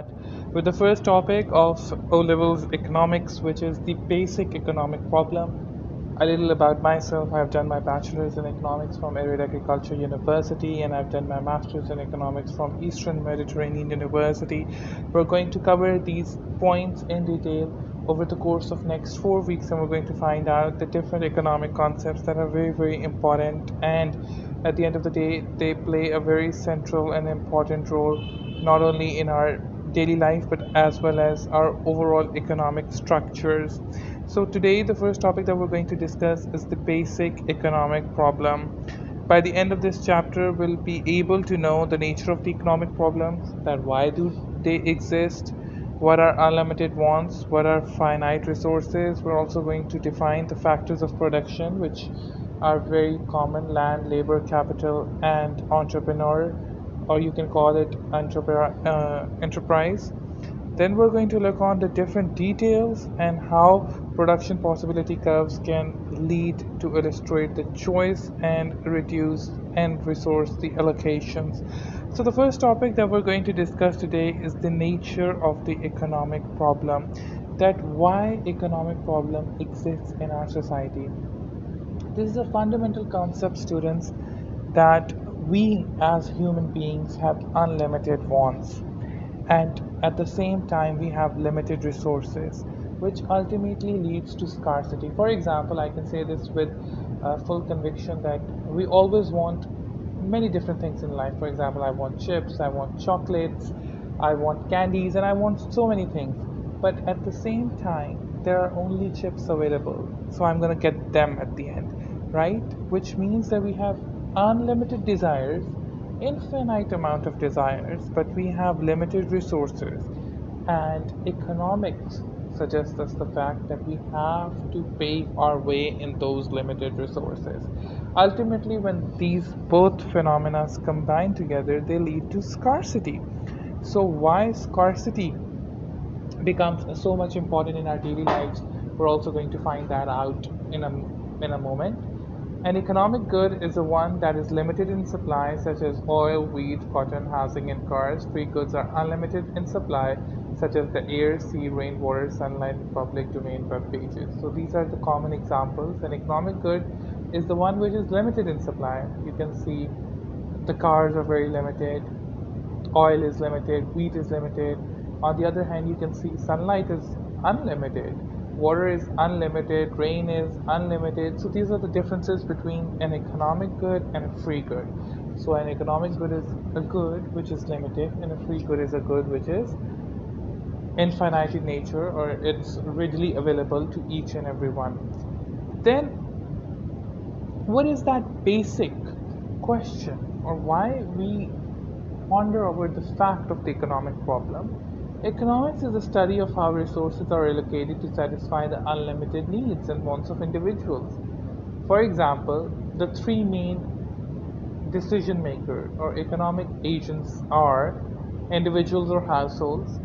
start with the first topic of O levels economics, which is the basic economic problem. A little about myself: I've done my bachelor's in economics from Arid Agriculture University, and I've done my master's in economics from Eastern Mediterranean University. We're going to cover these points in detail over the course of next 4 weeks, and we're going to find out the different economic concepts that are very important, and at the end of the day they play a very central and important role not only in our daily life but as well as our overall economic structures. So today the first topic that we're going to discuss is the basic economic problem. By the end of this chapter we'll be able to know the nature of the economic problems, that why do they exist, what are unlimited wants, what are finite resources. We're also going to define the factors of production, which are very common: land, labor, capital, and entrepreneur, or you can call it enterprise. Then we're going to look on the different details and how production possibility curves can lead to illustrate the choice and reduce and resource the allocations. So the first topic that we're going to discuss today is the nature of the economic problem, that why economic problem exists in our society. This is a fundamental concept, students, that we as human beings have unlimited wants, and at the same time we have limited resources, which ultimately leads to scarcity. For example, I can say this with full conviction that we always want many different things in life. For example, I want chips, I want chocolates, I want candies, and I want so many things. But at the same time, there are only chips available, so I'm gonna get them at the end, right? Which means that we have unlimited desires, infinite amount of desires, but we have limited resources. And economics suggests us the fact that we have to pave our way in those limited resources. Ultimately, when these both phenomena combine together, they lead to scarcity. So why scarcity becomes so much important in our daily lives, we're also going to find that out in a moment. An economic good is the one that is limited in supply, such as oil, wheat, cotton, housing, and cars. Free goods are unlimited in supply, such as the air, sea, rainwater, sunlight, and public domain web pages. So these are the common examples. An economic good is the one which is limited in supply. You can see the cars are very limited, oil is limited, wheat is limited. On the other hand, you can see sunlight is unlimited, water is unlimited, rain is unlimited. So these are the differences between an economic good and a free good. So an economic good is a good which is limited, and a free good is a good which is infinite in nature, or it's readily available to each and every one. Then what is that basic question, or why we ponder over the fact of the economic problem? Economics is the study of how resources are allocated to satisfy the unlimited needs and wants of individuals. For example, the three main decision makers or economic agents are individuals or households,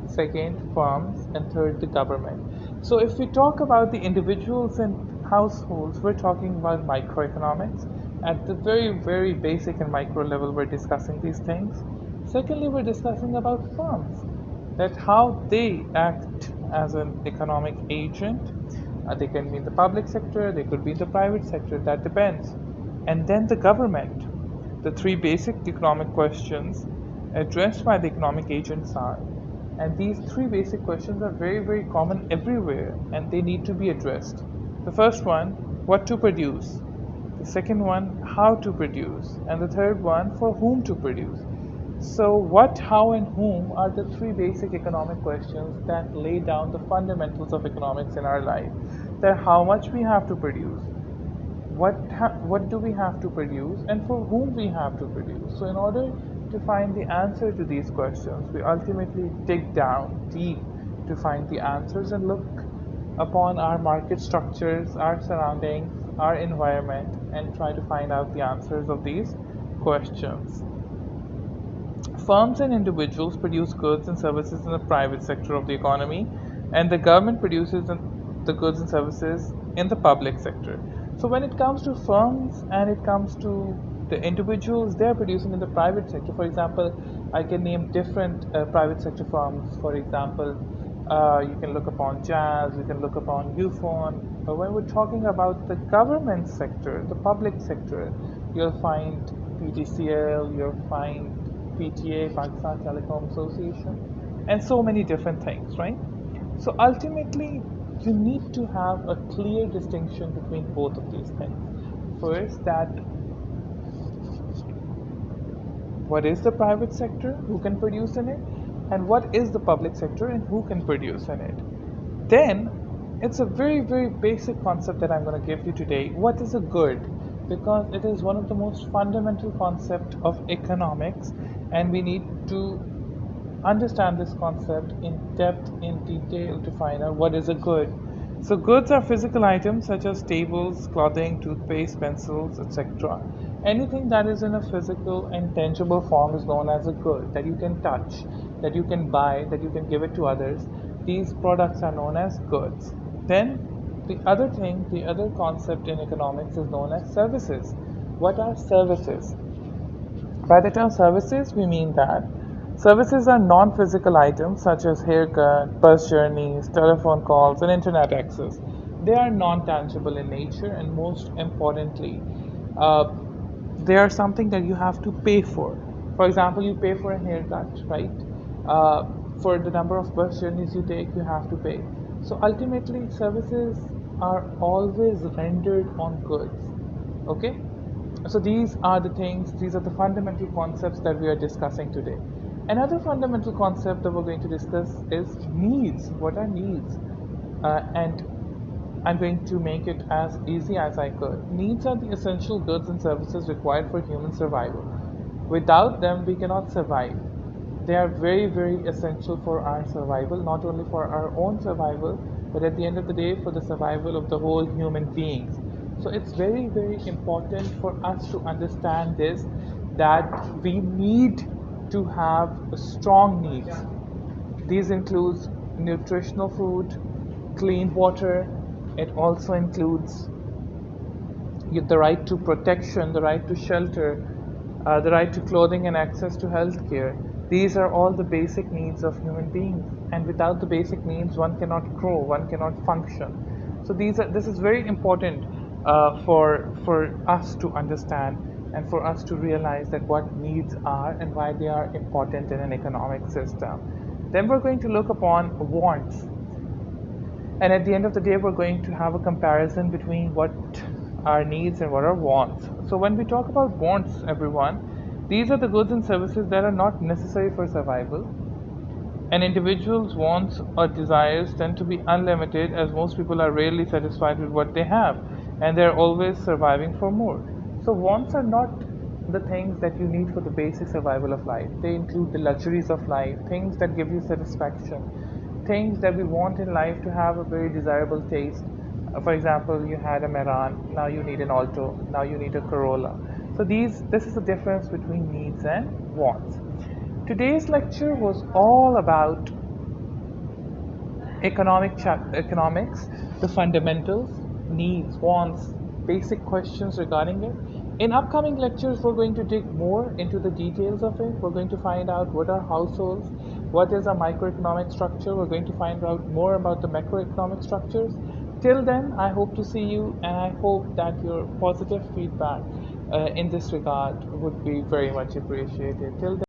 second, firms, and third, the government. So if we talk about the individuals and households, we're talking about microeconomics. At the very basic and micro level, we're discussing these things. Secondly, we're discussing about firms, that how they act as an economic agent. They can be in the public sector, they could be in the private sector, that depends. And then the government. The three basic economic questions addressed by the economic agents are, and these three basic questions are very common everywhere, and they need to be addressed. The first one, what to produce. The second one, how to produce. And the third one, for whom to produce. So what, how, and whom are the three basic economic questions that lay down the fundamentals of economics in our life. That how much we have to produce, what do we have to produce, and for whom we have to produce. So in order to find the answer to these questions, we ultimately dig down deep to find the answers and look upon our market structures, our surroundings, our environment, and try to find out the answers of these questions. Firms and individuals produce goods and services in the private sector of the economy, and the government produces the goods and services in the public sector. So when it comes to firms and it comes to the individuals, they're producing in the private sector. For example, I can name different private sector firms. For example, you can look upon Jazz, you can look upon UFON. But when we're talking about the government sector, the public sector, you'll find PTCL, you'll find PTA, Pakistan Telecom Association, and so many different things, right? So ultimately, you need to have a clear distinction between both of these things. First, that what is the private sector, who can produce in it, and what is the public sector and who can produce in it. Then it's a very, very basic concept that I'm going to give you today. What is a good? Because it is one of the most fundamental concepts of economics, and we need to understand this concept in depth, in detail to find out what is a good. So, goods are physical items such as tables, clothing, toothpaste, pencils, etc. Anything that is in a physical and tangible form is known as a good that you can touch, that you can buy, that you can give it to others. These products are known as goods. Then, the other concept in economics is known as services. What are services? By the term services, we mean that services are non physical items such as haircut, bus journeys, telephone calls, and internet access. They are non tangible in nature, and most importantly, uh, they are something that you have to pay for. For example, you pay for a haircut, right? Uh, for the number of bus journeys you take, you have to pay. So ultimately, services are always rendered on goods. Okay? So these are the things, these are the fundamental concepts that we are discussing today. Another fundamental concept that we're going to discuss is needs. What are needs? And I'm going to make it as easy as I could. Needs are the essential goods and services required for human survival. Without them, we cannot survive. They are very, very essential for our survival, not only for our own survival, but at the end of the day, for the survival of the whole human beings. So it's very, very important for us to understand this, that we need to have strong needs. These includes nutritional food, clean water. It also includes the right to protection, the right to shelter, the right to clothing and access to healthcare. These are all the basic needs of human beings, and without the basic needs, one cannot grow, one cannot function. So this is very important for us to understand and for us to realize that what needs are and why they are important in an economic system. Then we're going to look upon wants, and at the end of the day, we're going to have a comparison between what are needs and what are wants. So when we talk about wants, everyone, these are the goods and services that are not necessary for survival. An individual's wants or desires tend to be unlimited, as most people are rarely satisfied with what they have, and they're always surviving for more. So wants are not the things that you need for the basic survival of life. They include the luxuries of life, things that give you satisfaction, things that we want in life to have a very desirable taste. For example, you had a Meran, now you need an Alto, now you need a Corolla. So this is the difference between needs and wants. Today's lecture was all about economics, the fundamentals, needs, wants, basic questions regarding it. In upcoming lectures, we're going to dig more into the details of it. We're going to find out what are households, what is a microeconomic structure. We're going to find out more about the macroeconomic structures. Till then, I hope to see you, and I hope that your positive feedback in this regard would be very much appreciated. Till then,